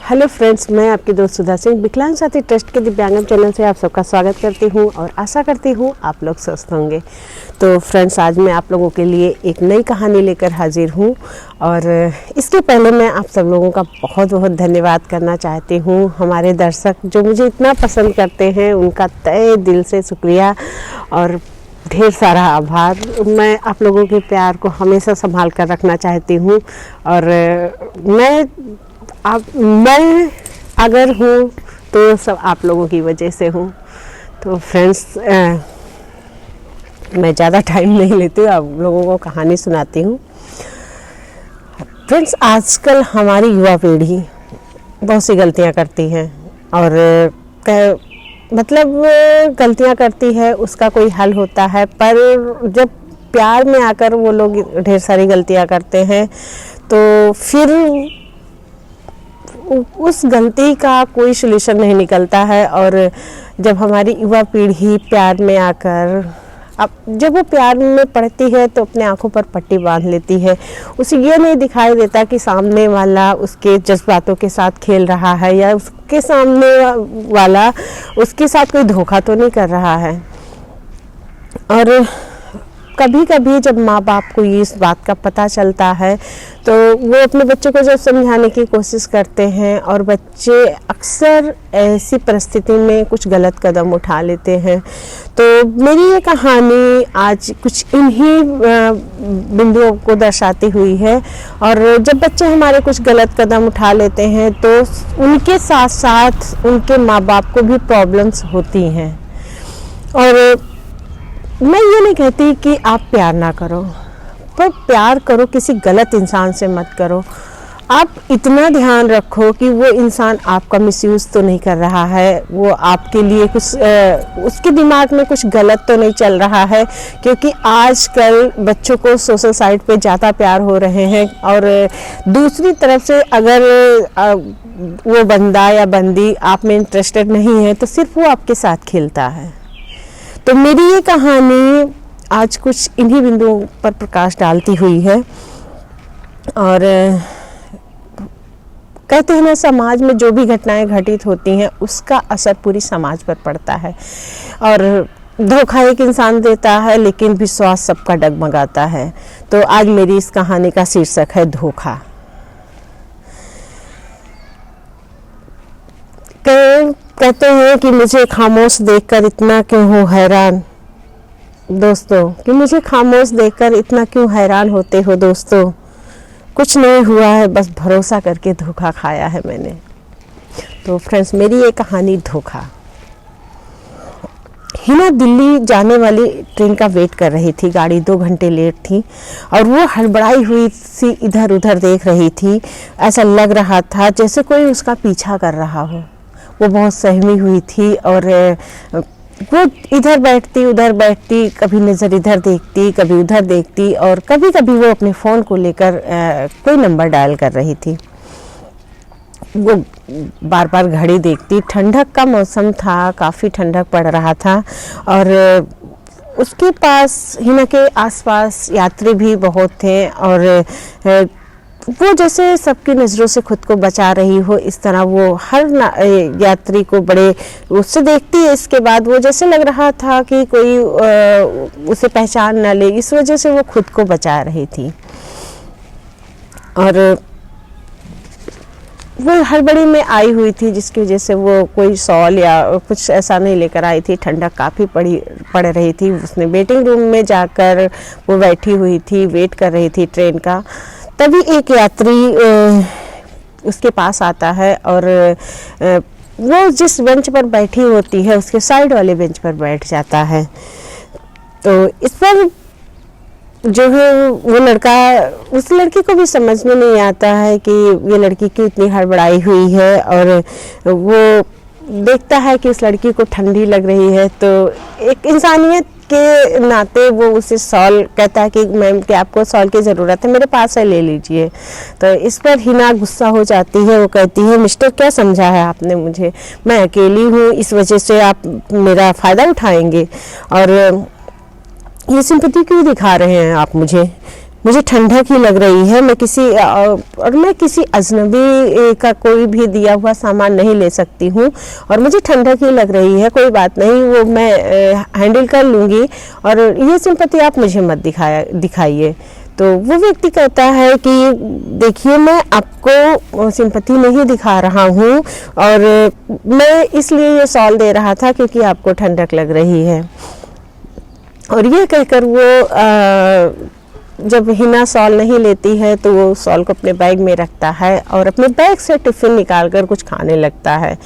Hello friends, मैं आपकी दोस्त सुधा सिंह विकलांग साथी ट्रस्ट के दिव्यांगम चैनल से आप सबका स्वागत करती हूं और आशा करती हूं आप लोग स्वस्थ होंगे। तो फ्रेंड्स, आज मैं आप लोगों के लिए एक नई कहानी लेकर हाजिर हूं और इसके पहले मैं आप सब लोगों का बहुत बहुत धन्यवाद करना चाहती हूं। हमारे दर्शक जो मुझे इतना पसंद करते हैं, उनका तहे दिल से शुक्रिया और ढेर सारा आभार। मैं आप लोगों के प्यार को हमेशा संभाल कर रखना चाहती हूँ और मैं अगर हूँ तो सब आप लोगों की वजह से हूँ। तो फ्रेंड्स, मैं ज़्यादा टाइम नहीं लेती हूँ, आप लोगों को कहानी सुनाती हूँ। फ्रेंड्स, आजकल हमारी युवा पीढ़ी बहुत सी गलतियाँ करती है और गलतियाँ करती है, उसका कोई हल होता है, पर जब प्यार में आकर वो लोग ढेर सारी गलतियाँ करते हैं तो फिर उस गलती का कोई सलूशन नहीं निकलता है। और जब हमारी युवा पीढ़ी प्यार में आकर जब वो प्यार में पड़ती है तो अपने आँखों पर पट्टी बांध लेती है। उसे ये नहीं दिखाई देता कि सामने वाला उसके जज्बातों के साथ खेल रहा है या उसके सामने वाला उसके साथ कोई धोखा तो नहीं कर रहा है। और कभी कभी जब माँ बाप को इस बात का पता चलता है तो वो अपने बच्चों को जब समझाने की कोशिश करते हैं और बच्चे अक्सर ऐसी परिस्थिति में कुछ गलत कदम उठा लेते हैं। तो मेरी ये कहानी आज कुछ इन्हीं बिंदुओं को दर्शाती हुई है। और जब बच्चे हमारे कुछ गलत कदम उठा लेते हैं तो उनके साथ साथ उनके माँ बाप को भी प्रॉब्लम्स होती हैं। और मैं ये नहीं कहती कि आप प्यार ना करो, पर प्यार करो, किसी गलत इंसान से मत करो। आप इतना ध्यान रखो कि वो इंसान आपका मिसयूज़ तो नहीं कर रहा है, वो आपके लिए कुछ उसके दिमाग में कुछ गलत तो नहीं चल रहा है। क्योंकि आजकल बच्चों को सोशल साइट पे ज़्यादा प्यार हो रहे हैं और दूसरी तरफ से अगर वो बंदा या बंदी आप में इंटरेस्टेड नहीं है तो सिर्फ वो आपके साथ खेलता है। तो मेरी ये कहानी आज कुछ इन्हीं बिंदुओं पर प्रकाश डालती हुई है। और कहते हैं ना, समाज में जो भी घटनाएं घटित होती हैं उसका असर पूरी समाज पर पड़ता है। और धोखा एक इंसान देता है लेकिन विश्वास सबका डगमगाता है। तो आज मेरी इस कहानी का शीर्षक है धोखा। कहते हैं कि मुझे खामोश देखकर इतना क्यों हो हैरान दोस्तों, कि मुझे खामोश देखकर इतना क्यों हैरान होते हो दोस्तों। कुछ नहीं हुआ है, बस भरोसा करके धोखा खाया है मैंने। तो फ्रेंड्स, मेरी ये कहानी धोखा। हिना दिल्ली जाने वाली ट्रेन का वेट कर रही थी। गाड़ी 2 घंटे लेट थी और वो हड़बड़ाई हुई सी इधर उधर देख रही थी। ऐसा लग रहा था जैसे कोई उसका पीछा कर रहा हो। वो बहुत सहमी हुई थी और वो इधर बैठती उधर बैठती, कभी नज़र इधर देखती कभी उधर देखती और कभी कभी वो अपने फ़ोन को लेकर कोई नंबर डायल कर रही थी। वो बार बार घड़ी देखती। ठंडक का मौसम था, काफ़ी ठंडक पड़ रहा था और उसके पास, हिना के आसपास यात्री भी बहुत थे और वो जैसे सबकी नज़रों से खुद को बचा रही हो, इस तरह वो हर यात्री को बड़े उससे देखती है। इसके बाद वो जैसे लग रहा था कि कोई उसे पहचान ना ले, इस वजह से वो खुद को बचा रही थी। और वो हड़बड़ी में आई हुई थी जिसकी वजह से वो कोई शॉल या कुछ ऐसा नहीं लेकर आई थी। ठंडक काफ़ी पड़ रही थी। उसने वेटिंग रूम में जाकर वो बैठी हुई थी, वेट कर रही थी ट्रेन का। तभी एक यात्री उसके पास आता है और वो जिस बेंच पर बैठी होती है उसके साइड वाले बेंच पर बैठ जाता है। तो इस पर जो है वो लड़का, उस लड़की को भी समझ में नहीं आता है कि ये लड़की क्यों इतनी हड़बड़ाई हुई है। और वो देखता है कि उस लड़की को ठंडी लग रही है तो एक इंसानियत के नाते वो उसे शॉल कहता है कि मैम, कि आपको शॉल की ज़रूरत है, मेरे पास है, ले लीजिए। तो इस पर हिना गुस्सा हो जाती है। वो कहती है, मिस्टर, क्या समझा है आपने मुझे? मैं अकेली हूँ, इस वजह से आप मेरा फ़ायदा उठाएंगे और ये सिंपैथी क्यों दिखा रहे हैं आप मुझे? मुझे ठंडक ही लग रही है, मैं किसी अजनबी का कोई भी दिया हुआ सामान नहीं ले सकती हूँ और मुझे ठंडक ही लग रही है, कोई बात नहीं, वो मैं हैंडल कर लूँगी और ये सिंपैथी आप मुझे मत दिखाइए। तो वो व्यक्ति कहता है कि देखिए, मैं आपको सिंपैथी नहीं दिखा रहा हूँ और मैं इसलिए ये सॉल दे रहा था क्योंकि आपको ठंडक लग रही है। और ये कहकर वो जब हिना सॉल नहीं लेती है तो वो सॉल को अपने बैग में रखता है और अपने बैग से टिफ़िन निकालकर कुछ खाने लगता है।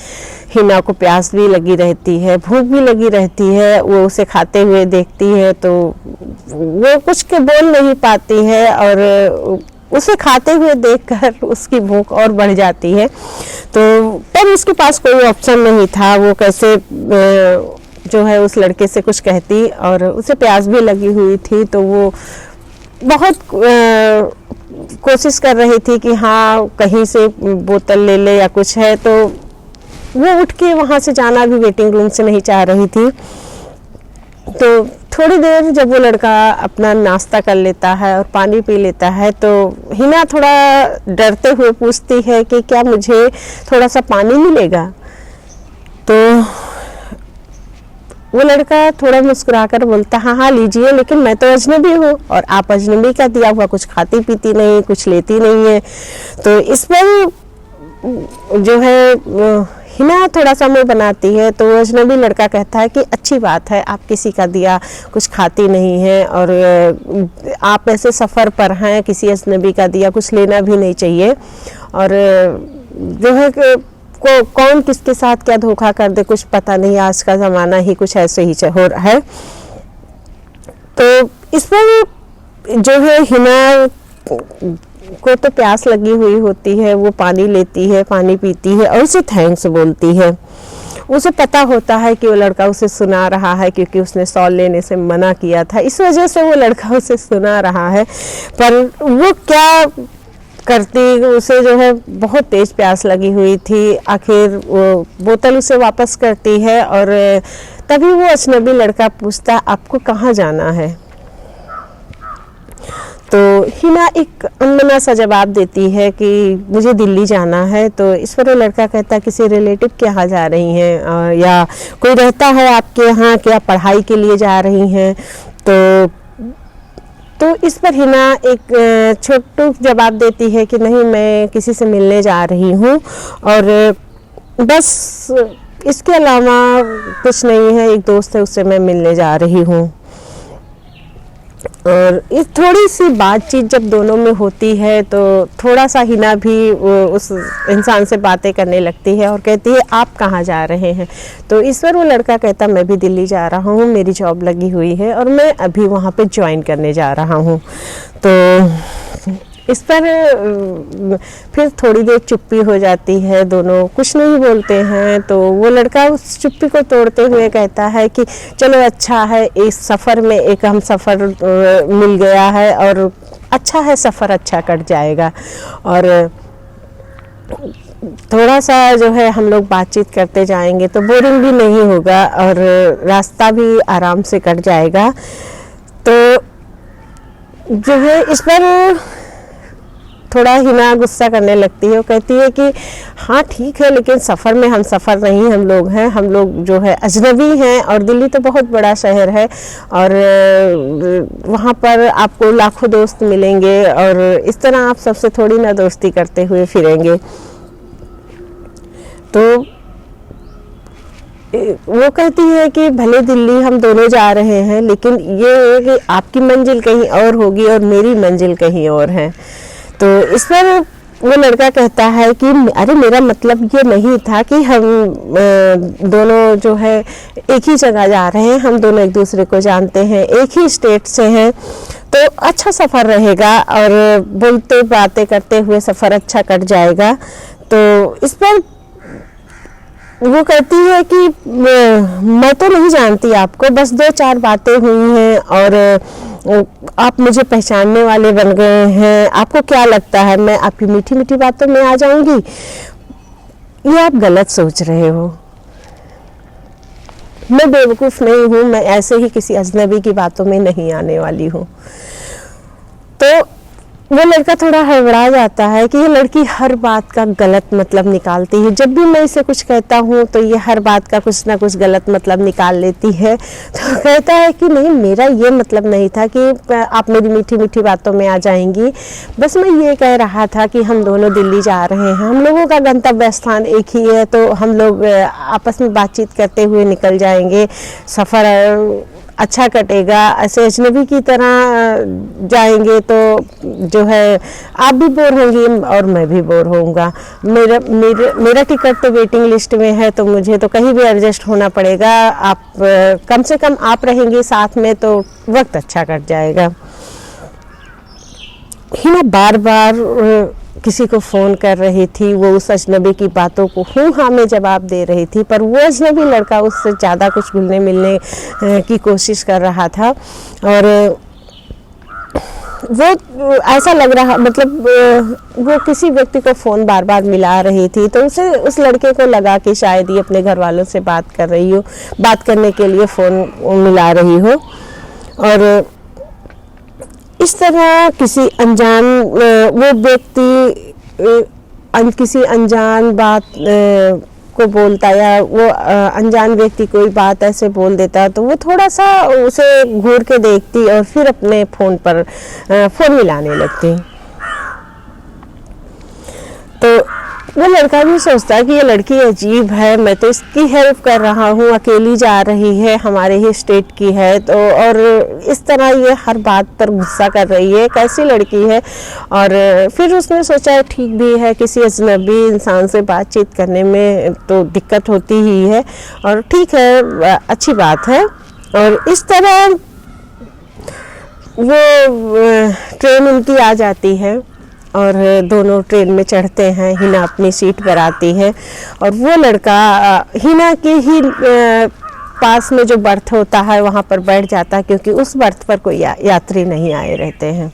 हिना को प्यास भी लगी रहती है, भूख भी लगी रहती है, वो उसे खाते हुए देखती है तो वो कुछ के बोल नहीं पाती है और उसे खाते हुए देखकर उसकी भूख और बढ़ जाती है। तो पर उसके पास कोई ऑप्शन नहीं था, वो कैसे जो है उस लड़के से कुछ कहती और उसे प्यास भी लगी हुई थी तो वो बहुत कोशिश कर रही थी कि हाँ कहीं से बोतल ले ले या कुछ है, तो वो उठ के वहाँ से जाना भी वेटिंग रूम से नहीं चाह रही थी। तो थोड़ी देर जब वो लड़का अपना नाश्ता कर लेता है और पानी पी लेता है तो हिना थोड़ा डरते हुए पूछती है कि क्या मुझे थोड़ा सा पानी मिलेगा। तो वो लड़का थोड़ा मुस्कुराकर बोलता हाँ हाँ लीजिए, लेकिन मैं तो अजनबी हूँ और आप अजनबी का दिया हुआ कुछ खाती पीती नहीं, कुछ लेती नहीं है। तो इस पर जो है हिना थोड़ा सा मुँह बनाती है तो अजनबी लड़का कहता है कि अच्छी बात है, आप किसी का दिया कुछ खाती नहीं है और आप ऐसे सफ़र पर हैं, किसी अजनबी का दिया कुछ लेना भी नहीं चाहिए और जो है कौन किसके साथ क्या धोखा कर दे कुछ पता नहीं, आज का ज़माना ही कुछ ऐसे ही हो रहा है। तो इस पर जो है हिना को तो प्यास लगी हुई होती है, वो पानी लेती है, पानी पीती है और उसे थैंक्स बोलती है। उसे पता होता है कि वो लड़का उसे सुना रहा है क्योंकि उसने सॉल लेने से मना किया था, इस वजह से वो लड़का उसे सुना रहा है। पर वो क्या करती, उसे जो है बहुत तेज़ प्यास लगी हुई थी, आखिर वो बोतल उसे वापस करती है और तभी वो अजनबी लड़का पूछता आपको कहाँ जाना है। तो हिना एक अनमना सा जवाब देती है कि मुझे दिल्ली जाना है। तो इस पर वो लड़का कहता है किसी रिलेटिव के यहाँ जा रही हैं या कोई रहता है आपके यहाँ, क्या पढ़ाई के लिए जा रही हैं। तो इस पर हिना एक छोटू जवाब देती है कि नहीं, मैं किसी से मिलने जा रही हूँ और बस इसके अलावा कुछ नहीं है, एक दोस्त है उससे मैं मिलने जा रही हूँ। और इस थोड़ी सी बातचीत जब दोनों में होती है तो थोड़ा सा हिना भी उस इंसान से बातें करने लगती है और कहती है आप कहाँ जा रहे हैं। तो इस पर वो लड़का कहता मैं भी दिल्ली जा रहा हूँ, मेरी जॉब लगी हुई है और मैं अभी वहाँ पे ज्वाइन करने जा रहा हूँ। तो इस पर फिर थोड़ी देर चुप्पी हो जाती है, दोनों कुछ नहीं बोलते हैं। तो वो लड़का उस चुप्पी को तोड़ते हुए कहता है कि चलो अच्छा है, इस सफ़र में एक हम सफ़र मिल गया है और अच्छा है, सफ़र अच्छा कट जाएगा और थोड़ा सा जो है हम लोग बातचीत करते जाएंगे तो बोरिंग भी नहीं होगा और रास्ता भी आराम से कट जाएगा। तो जो है इस पर थोड़ा हिना गुस्सा करने लगती है, वो कहती है कि हाँ ठीक है, लेकिन सफ़र में हम सफ़र नहीं, हम लोग हैं, हम लोग जो है अजनबी हैं और दिल्ली तो बहुत बड़ा शहर है और वहाँ पर आपको लाखों दोस्त मिलेंगे और इस तरह आप सबसे थोड़ी ना दोस्ती करते हुए फिरेंगे। तो वो कहती है कि भले दिल्ली हम दोनों जा रहे हैं, लेकिन ये है कि आपकी मंजिल कहीं और होगी और मेरी मंजिल कहीं और है। तो इस पर वो लड़का कहता है कि अरे मेरा मतलब ये नहीं था कि हम दोनों जो है एक ही जगह जा रहे हैं, हम दोनों एक दूसरे को जानते हैं, एक ही स्टेट से हैं, तो अच्छा सफ़र रहेगा और बोलते बातें करते हुए सफ़र अच्छा कट जाएगा। तो इस पर वो कहती है कि मैं तो नहीं जानती आपको, बस 2-4 बातें हुई हैं और आप मुझे पहचानने वाले बन गए हैं, आपको क्या लगता है मैं आपकी मीठी मीठी बातों में आ जाऊंगी? ये आप गलत सोच रहे हो, मैं बेवकूफ़ नहीं हूँ, मैं ऐसे ही किसी अजनबी की बातों में नहीं आने वाली हूँ। तो वो लड़का थोड़ा हड़बड़ा जाता है कि ये लड़की हर बात का गलत मतलब निकालती है, जब भी मैं इसे कुछ कहता हूँ तो ये हर बात का कुछ ना कुछ गलत मतलब निकाल लेती है। तो कहता है कि नहीं, मेरा ये मतलब नहीं था कि आप मेरी मीठी मीठी बातों में आ जाएंगी, बस मैं ये कह रहा था कि हम दोनों दिल्ली जा रहे हैं, हम लोगों का गंतव्य स्थान एक ही है, तो हम लोग आपस में बातचीत करते हुए निकल जाएंगे, सफ़र अच्छा कटेगा। ऐसे अजनबी की तरह जाएंगे तो जो है आप भी बोर होंगी और मैं भी बोर होऊंगा। मेरा टिकट तो वेटिंग लिस्ट में है, तो मुझे तो कहीं भी एडजस्ट होना पड़ेगा। आप कम से कम आप रहेंगे साथ में तो वक्त अच्छा कट जाएगा। हिना बार बार किसी को फ़ोन कर रही थी, वो उस अजनबी की बातों को हूँ हाँ में जवाब दे रही थी, पर वो अजनबी लड़का उससे ज़्यादा कुछ घुलने मिलने की कोशिश कर रहा था। और वो ऐसा लग रहा, मतलब वो किसी व्यक्ति को फ़ोन बार बार मिला रही थी, तो उसे उस लड़के को लगा कि शायद ये अपने घर वालों से बात कर रही हो, बात करने के लिए फ़ोन मिला रही हो। और इस तरह किसी अनजान वो व्यक्ति किसी अनजान बात को बोलता, या वो अनजान व्यक्ति कोई बात ऐसे बोल देता, तो वो थोड़ा सा उसे घूर के देखती और फिर अपने फ़ोन पर फ़ोन मिलाने लगती। तो वो लड़का भी सोचता है कि ये लड़की अजीब है, मैं तो इसकी हेल्प कर रहा हूँ, अकेली जा रही है, हमारे ही स्टेट की है, तो और इस तरह ये हर बात पर गुस्सा कर रही है, कैसी लड़की है। और फिर उसने सोचा ठीक भी है, किसी अजनबी इंसान से बातचीत करने में तो दिक्कत होती ही है, और ठीक है, अच्छी बात है। और इस तरह वो ट्रेन उनकी आ जाती है और दोनों ट्रेन में चढ़ते हैं। हिना अपनी सीट पर आती है और वो लड़का हिना के ही पास में जो बर्थ होता है वहाँ पर बैठ जाता है, क्योंकि उस बर्थ पर कोई यात्री नहीं आए रहते हैं।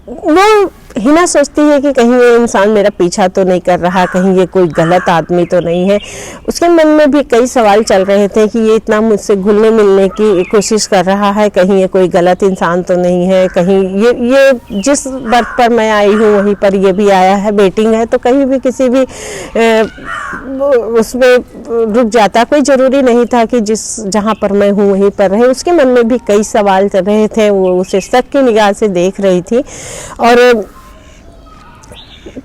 वो हिना सोचती है कि कहीं ये इंसान मेरा पीछा तो नहीं कर रहा, कहीं ये कोई गलत आदमी तो नहीं है। उसके मन में भी कई सवाल चल रहे थे कि ये इतना मुझसे घुलने मिलने की कोशिश कर रहा है, कहीं ये कोई गलत इंसान तो नहीं है, कहीं ये जिस बर्थ पर मैं आई हूँ वहीं पर ये भी आया है, वेटिंग है, तो कहीं भी किसी भी उसमें रुक जाता। कोई ज़रूरी नहीं था कि जहाँ पर मैं हूँ वहीं पर रहे। उसके मन में भी कई सवाल चल रहे थे। वो उसे शक की निगाह से देख रही थी और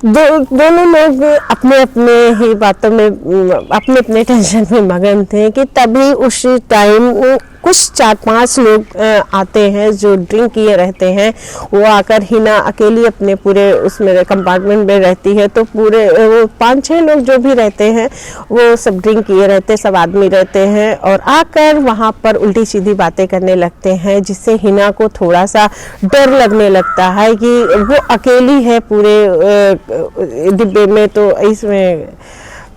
दोनों लोग अपने अपने ही बातों में, अपने अपने टेंशन में मगन थे कि तभी उस टाइम कुछ 4-5 लोग आते हैं जो ड्रिंक किए रहते हैं। वो आकर हिना अकेली अपने पूरे उसमें कंपार्टमेंट में रहती है, तो पूरे वो 5-6 लोग जो भी रहते हैं वो सब ड्रिंक किए रहते, सब आदमी रहते हैं और आकर वहाँ पर उल्टी सीधी बातें करने लगते हैं, जिससे हिना को थोड़ा सा डर लगने लगता है कि वो अकेली है पूरे डिब्बे में, तो इसमें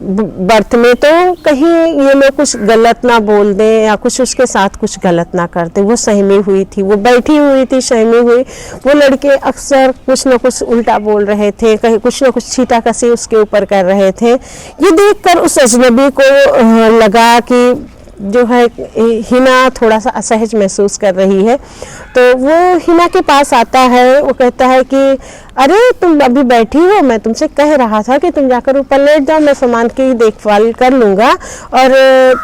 बर्थ में, तो कहीं ये लोग कुछ गलत ना बोल दें या कुछ उसके साथ कुछ गलत ना कर दे। वो सहमी हुई थी, वो बैठी हुई थी सहमी हुई। वो लड़के अक्सर कुछ ना कुछ उल्टा बोल रहे थे, कहीं कुछ ना कुछ छींटाकशी उसके ऊपर कर रहे थे। ये देखकर उस अजनबी को लगा कि जो है हिना थोड़ा सा असहज महसूस कर रही है, तो वो हिना के पास आता है। वो कहता है कि अरे तुम अभी बैठी हो, मैं तुमसे कह रहा था कि तुम जाकर ऊपर लेट जाओ, मैं सामान की देखभाल कर लूँगा। और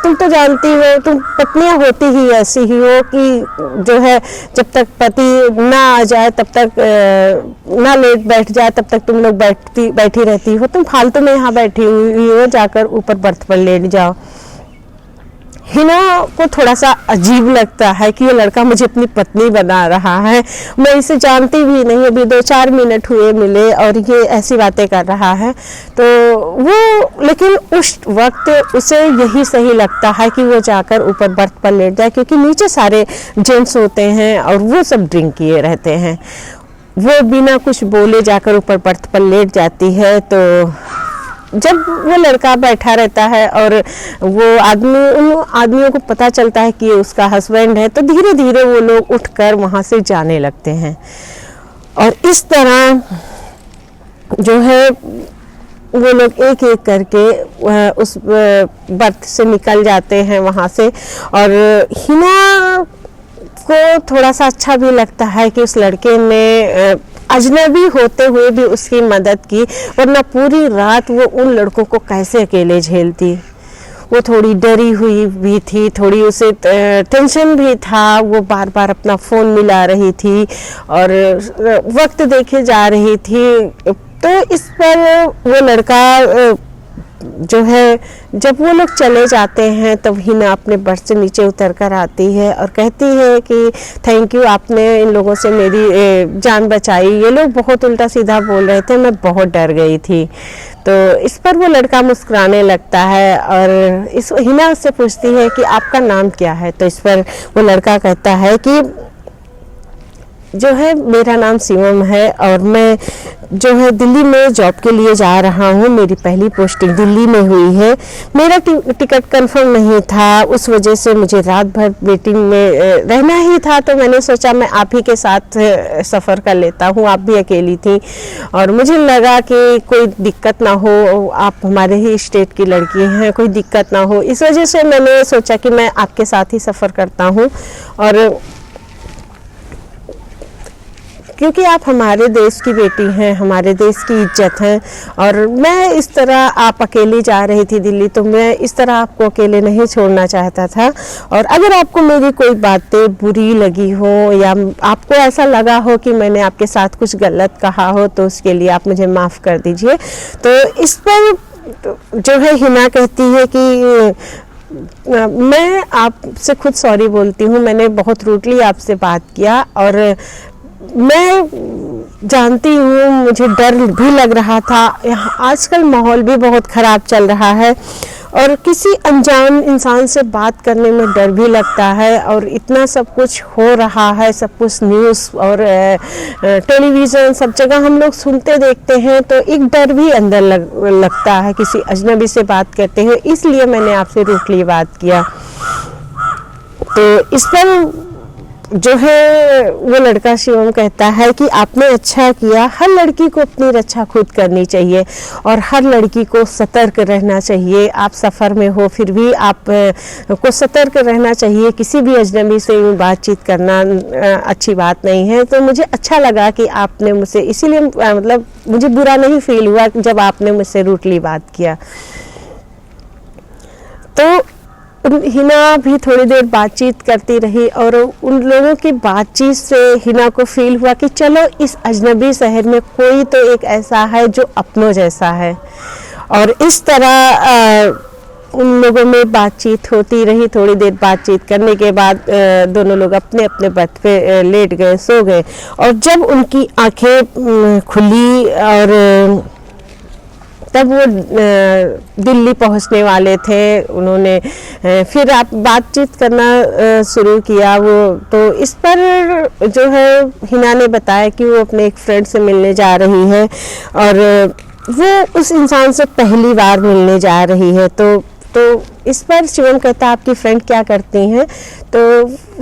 तुम तो जानती हो, तुम पत्नियाँ होती ही ऐसी ही हो कि जो है जब तक पति ना आ जाए तब तक ना लेट बैठ जाए तब तक तुम लोग बैठी रहती हो, तुम फालतू में यहाँ बैठी हुई हो, जाकर ऊपर बर्थ पर लेट जाओ। हिना को थोड़ा सा अजीब लगता है कि ये लड़का मुझे अपनी पत्नी बना रहा है, मैं इसे जानती भी नहीं, अभी 2-4 मिनट हुए मिले और ये ऐसी बातें कर रहा है। तो वो लेकिन उस वक्त उसे यही सही लगता है कि वो जाकर ऊपर बर्थ पर लेट जाए, क्योंकि नीचे सारे जेंट्स होते हैं और वो सब ड्रिंक किए रहते हैं। वो बिना कुछ बोले जाकर ऊपर बर्थ पर लेट जाती है। तो जब वो लड़का बैठा रहता है और वो उन आदमियों को पता चलता है कि ये उसका हस्बैंड है, तो धीरे धीरे वो लोग उठकर वहाँ से जाने लगते हैं। और इस तरह जो है वो लोग एक एक करके उस बर्थ से निकल जाते हैं वहाँ से। और हिना उसको थोड़ा सा अच्छा भी लगता है कि उस लड़के ने अजनबी होते हुए भी उसकी मदद की, वरना पूरी रात वो उन लड़कों को कैसे अकेले झेलती। वो थोड़ी डरी हुई भी थी, थोड़ी उसे टेंशन भी था, वो बार बार अपना फ़ोन मिला रही थी और वक्त देखे जा रही थी। तो इस पर वो लड़का जो है, जब वो लोग चले जाते हैं तब हिना अपने बर्थ से नीचे उतर कर आती है और कहती है कि थैंक यू, आपने इन लोगों से मेरी जान बचाई। ये लोग बहुत उल्टा सीधा बोल रहे थे, मैं बहुत डर गई थी। तो इस पर वो लड़का मुस्कुराने लगता है और इस हिना उससे पूछती है कि आपका नाम क्या है। तो इस पर वो लड़का कहता है कि जो है मेरा नाम शिवम है और मैं जो है दिल्ली में जॉब के लिए जा रहा हूँ। मेरी पहली पोस्टिंग दिल्ली में हुई है। मेरा टिकट कंफर्म नहीं था, उस वजह से मुझे रात भर वेटिंग में रहना ही था। तो मैंने सोचा मैं आप ही के साथ सफ़र कर लेता हूँ, आप भी अकेली थी और मुझे लगा कि कोई दिक्कत ना हो, आप हमारे ही स्टेट की लड़की हैं, कोई दिक्कत ना हो। इस वजह से मैंने सोचा कि मैं आपके साथ ही सफ़र करता हूँ और क्योंकि आप हमारे देश की बेटी हैं, हमारे देश की इज्जत है और मैं इस तरह, आप अकेली जा रही थी दिल्ली, तो मैं इस तरह आपको अकेले नहीं छोड़ना चाहता था। और अगर आपको मेरी कोई बातें बुरी लगी हो या आपको ऐसा लगा हो कि मैंने आपके साथ कुछ गलत कहा हो तो उसके लिए आप मुझे माफ़ कर दीजिए। तो इस पर जो है हिना कहती है कि मैं आपसे खुद सॉरी बोलती हूँ, मैंने बहुत रूडली आपसे बात किया और मैं जानती हूँ मुझे डर भी लग रहा था। यहाँ आजकल माहौल भी बहुत ख़राब चल रहा है और किसी अनजान इंसान से बात करने में डर भी लगता है और इतना सब कुछ हो रहा है, सब कुछ न्यूज़ और टेलीविज़न सब जगह हम लोग सुनते देखते हैं, तो एक डर भी अंदर लगता है किसी अजनबी से बात करते हैं। इसलिए मैंने आपसे रूडली बात किया। तो इस पर जो है वो लड़का शिवम कहता है कि आपने अच्छा किया। हर लड़की को अपनी रक्षा खुद करनी चाहिए और हर लड़की को सतर्क रहना चाहिए। आप सफ़र में हो फिर भी आप को सतर्क रहना चाहिए। किसी भी अजनबी से बातचीत करना अच्छी बात नहीं है। तो मुझे अच्छा लगा कि आपने मुझसे, इसीलिए मतलब मुझे बुरा नहीं फील हुआ जब आपने मुझसे रूडली बात किया। तो हिना भी थोड़ी देर बातचीत करती रही और उन लोगों की बातचीत से हिना को फील हुआ कि चलो इस अजनबी शहर में कोई तो एक ऐसा है जो अपनों जैसा है। और इस तरह उन लोगों में बातचीत होती रही। थोड़ी देर बातचीत करने के बाद दोनों लोग अपने अपने बर्थ पे लेट गए, सो गए। और जब उनकी आंखें खुली और तब वो दिल्ली पहुंचने वाले थे, उन्होंने फिर आप बातचीत करना शुरू किया। वो तो इस पर जो है हिना ने बताया कि वो अपने एक फ्रेंड से मिलने जा रही है और वो उस इंसान से पहली बार मिलने जा रही है। तो इस पर शिवम कहता है आपकी फ्रेंड क्या करती हैं। तो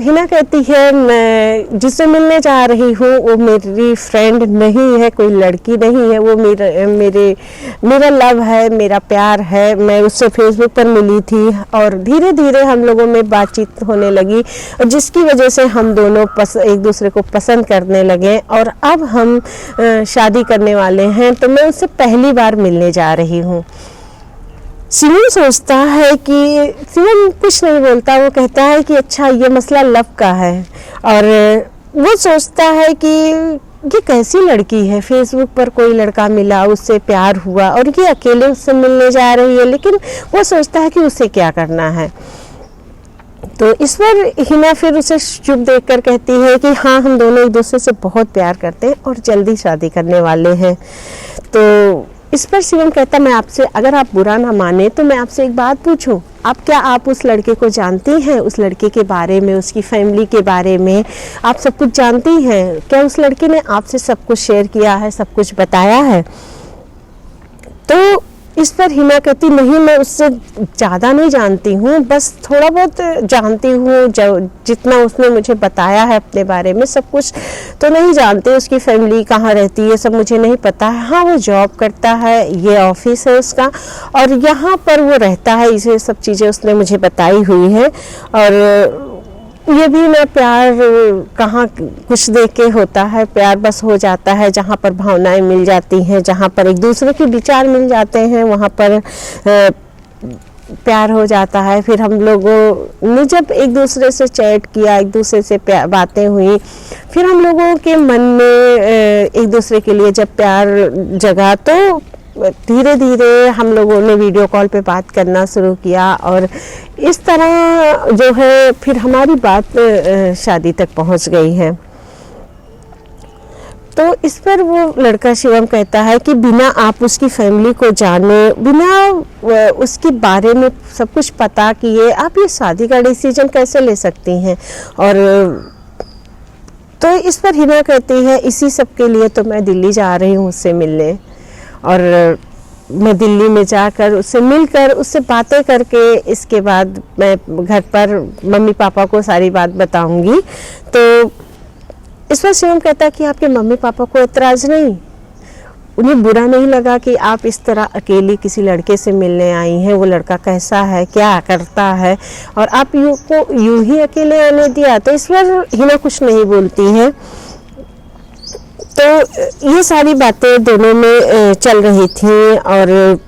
हिना कहती है मैं जिससे मिलने जा रही हूँ वो मेरी फ्रेंड नहीं है, कोई लड़की नहीं है, वो मेरा लव है, मेरा प्यार है। मैं उससे फेसबुक पर मिली थी और धीरे धीरे हम लोगों में बातचीत होने लगी और जिसकी वजह से हम दोनों एक दूसरे को पसंद करने लगे और अब हम शादी करने वाले हैं। तो मैं उससे पहली बार मिलने जा रही हूँ। शिवम सोचता है कि शिवम कुछ नहीं बोलता। वो कहता है कि अच्छा ये मसला लव का है और वो सोचता है कि ये कैसी लड़की है, फेसबुक पर कोई लड़का मिला, उससे प्यार हुआ और ये अकेले उससे मिलने जा रही है। लेकिन वो सोचता है कि उसे क्या करना है। तो इस पर हिना फिर उसे चुप देखकर कहती है कि हाँ हम दोनों एक दूसरे से बहुत प्यार करते हैं और जल्दी शादी करने वाले हैं। तो इस पर शिवम कहता मैं आपसे, अगर आप बुरा ना माने तो मैं आपसे एक बात पूछूं, आप उस लड़के को जानती हैं, उस लड़के के बारे में, उसकी फैमिली के बारे में आप सब कुछ जानती हैं? क्या उस लड़के ने आपसे सब कुछ शेयर किया है, सब कुछ बताया है? तो इस पर हिना कहती नहीं मैं उससे ज़्यादा नहीं जानती हूँ, बस थोड़ा बहुत जानती हूँ, जितना उसने मुझे बताया है अपने बारे में, सब कुछ तो नहीं जानती। उसकी फैमिली कहाँ रहती है सब मुझे नहीं पता है। हाँ वो जॉब करता है, ये ऑफिस है उसका और यहाँ पर वो रहता है, इसे सब चीज़ें उसने मुझे बताई हुई है। और ये भी ना प्यार कहाँ कुछ देख के होता है, प्यार बस हो जाता है जहाँ पर भावनाएं मिल जाती हैं, जहाँ पर एक दूसरे के विचार मिल जाते हैं, वहाँ पर प्यार हो जाता है। फिर हम लोगों ने जब एक दूसरे से चैट किया, एक दूसरे से बातें हुई, फिर हम लोगों के मन में एक दूसरे के लिए जब प्यार जगा, तो धीरे धीरे हम लोगों ने वीडियो कॉल पे बात करना शुरू किया और इस तरह जो है फिर हमारी बात शादी तक पहुंच गई है। तो इस पर वो लड़का शिवम कहता है कि बिना आप उसकी फैमिली को जाने, बिना उसके बारे में सब कुछ पता किए आप ये शादी का डिसीजन कैसे ले सकती हैं। और तो इस पर हिना कहती है इसी सब के लिए तो मैं दिल्ली जा रही हूँ उससे मिलने, और मैं दिल्ली में जाकर उससे मिलकर उससे बातें करके इसके बाद मैं घर पर मम्मी पापा को सारी बात बताऊंगी। तो इस पर शिवम कहता है कि आपके मम्मी पापा को ऐतराज़ नहीं, उन्हें बुरा नहीं लगा कि आप इस तरह अकेली किसी लड़के से मिलने आई हैं, वो लड़का कैसा है, क्या करता है, और आप यूं ही अकेले आने दिया। तो इस पर हिना कुछ नहीं बोलती है। तो ये सारी बातें दोनों में चल रही थी और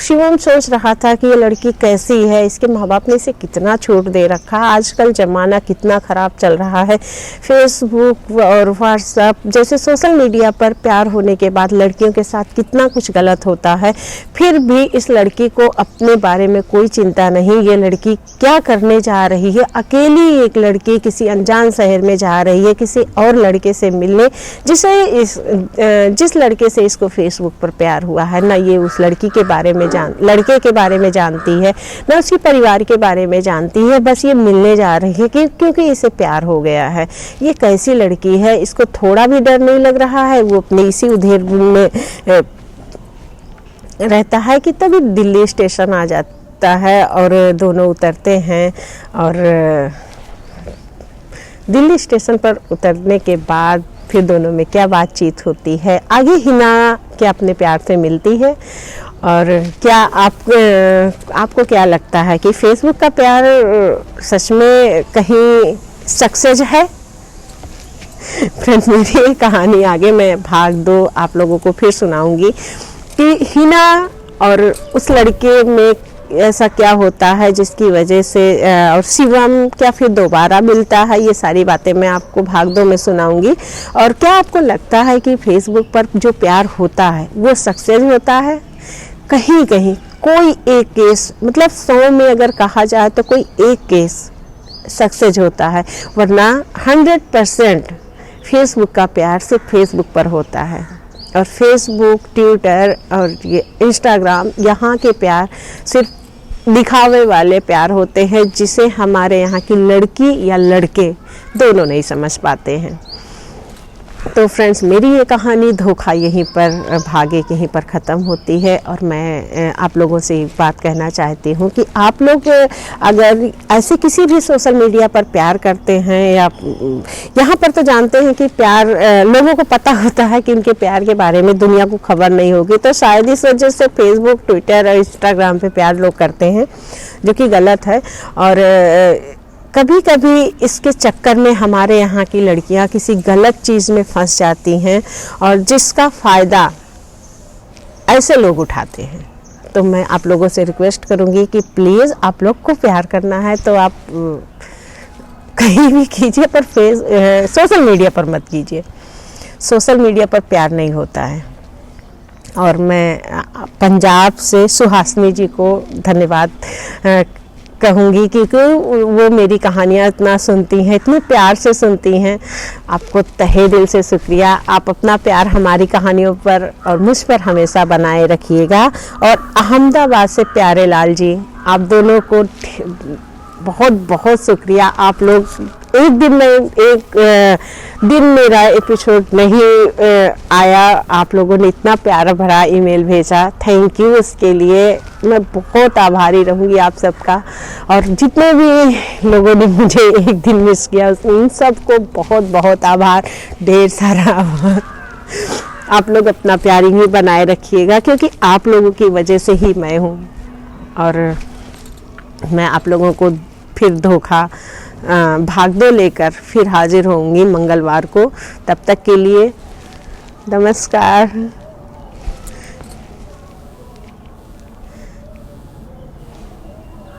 शिवम सोच रहा था कि ये लड़की कैसी है, इसके माँ बाप ने इसे कितना छूट दे रखा। आजकल ज़माना कितना ख़राब चल रहा है, फेसबुक और व्हाट्सएप जैसे सोशल मीडिया पर प्यार होने के बाद लड़कियों के साथ कितना कुछ गलत होता है। फिर भी इस लड़की को अपने बारे में कोई चिंता नहीं, ये लड़की क्या करने जा रही है। अकेली एक लड़की किसी अनजान शहर में जा रही है किसी और लड़के से मिलने, जिस लड़के से इसको फेसबुक पर प्यार हुआ है। ना ये उस लड़के के बारे में जानती है, ना उसके परिवार के बारे में जानती है, बस ये मिलने जा रही है क्योंकि इसे प्यार हो गया है। ये कैसी लड़की है, इसको थोड़ा भी डर नहीं लग रहा है। वो अपने इसी उधेड़ में रहता है कि तभी दिल्ली स्टेशन आ जाता है और दोनों उतरते हैं। और दिल्ली स्टेशन पर उतरने के बाद फिर दोनों में क्या बातचीत होती है, आगे हिना क्या अपने प्यार से मिलती है, और क्या आपको क्या लगता है कि फेसबुक का प्यार सच में कहीं सक्सेस है। फ्रेंड्स, मेरी ये कहानी आगे मैं भाग 2 आप लोगों को फिर सुनाऊंगी कि हिना और उस लड़के में ऐसा क्या होता है जिसकी वजह से और शिवम क्या फिर दोबारा मिलता है। ये सारी बातें मैं आपको भाग 2 में सुनाऊंगी। और क्या आपको लगता है कि फेसबुक पर जो प्यार होता है वो सक्सेस होता है। कहीं कहीं कोई एक केस, मतलब 100 में अगर कहा जाए तो कोई एक केस सक्सेस होता है, वरना 100% फेसबुक का प्यार सिर्फ फेसबुक पर होता है। और फेसबुक, ट्विटर और ये इंस्टाग्राम, यहाँ के प्यार सिर्फ दिखावे वाले प्यार होते हैं जिसे हमारे यहाँ की लड़की या लड़के दोनों नहीं समझ पाते हैं। तो फ्रेंड्स, मेरी ये कहानी धोखा यहीं पर भागे यहीं पर ख़त्म होती है। और मैं आप लोगों से एक बात कहना चाहती हूँ कि आप लोग अगर ऐसे किसी भी सोशल मीडिया पर प्यार करते हैं, या यहाँ पर तो जानते हैं कि प्यार लोगों को पता होता है कि इनके प्यार के बारे में दुनिया को खबर नहीं होगी, तो शायद इस वजह से फेसबुक, ट्विटर और इंस्टाग्राम पे प्यार लोग करते हैं, जो कि गलत है। और कभी कभी इसके चक्कर में हमारे यहाँ की लड़कियाँ किसी गलत चीज़ में फंस जाती हैं और जिसका फ़ायदा ऐसे लोग उठाते हैं। तो मैं आप लोगों से रिक्वेस्ट करूँगी कि प्लीज़ आप लोग को प्यार करना है तो आप कहीं भी कीजिए, पर सोशल मीडिया पर मत कीजिए। सोशल मीडिया पर प्यार नहीं होता है। और मैं पंजाब से सुहासिनी जी को धन्यवाद कहूँगी क्योंकि वो मेरी कहानियाँ इतना सुनती हैं, इतने प्यार से सुनती हैं। आपको तहे दिल से शुक्रिया। आप अपना प्यार हमारी कहानियों पर और मुझ पर हमेशा बनाए रखिएगा। और अहमदाबाद से प्यारे लाल जी, आप दोनों को बहुत बहुत शुक्रिया। आप लोग एक दिन मेरा एपिसोड नहीं आया, आप लोगों ने इतना प्यारा भरा ईमेल भेजा, थैंक यू। उसके लिए मैं बहुत आभारी रहूँगी आप सबका। और जितने भी लोगों ने मुझे एक दिन मिस किया उन सबको बहुत बहुत आभार, ढेर सारा आभार। आप लोग अपना प्यार ही बनाए रखिएगा क्योंकि आप लोगों की वजह से ही मैं हूँ। और मैं आप लोगों को फिर धोखा भागदौड़ लेकर फिर हाजिर होंगी मंगलवार को। तब तक के लिए नमस्कार।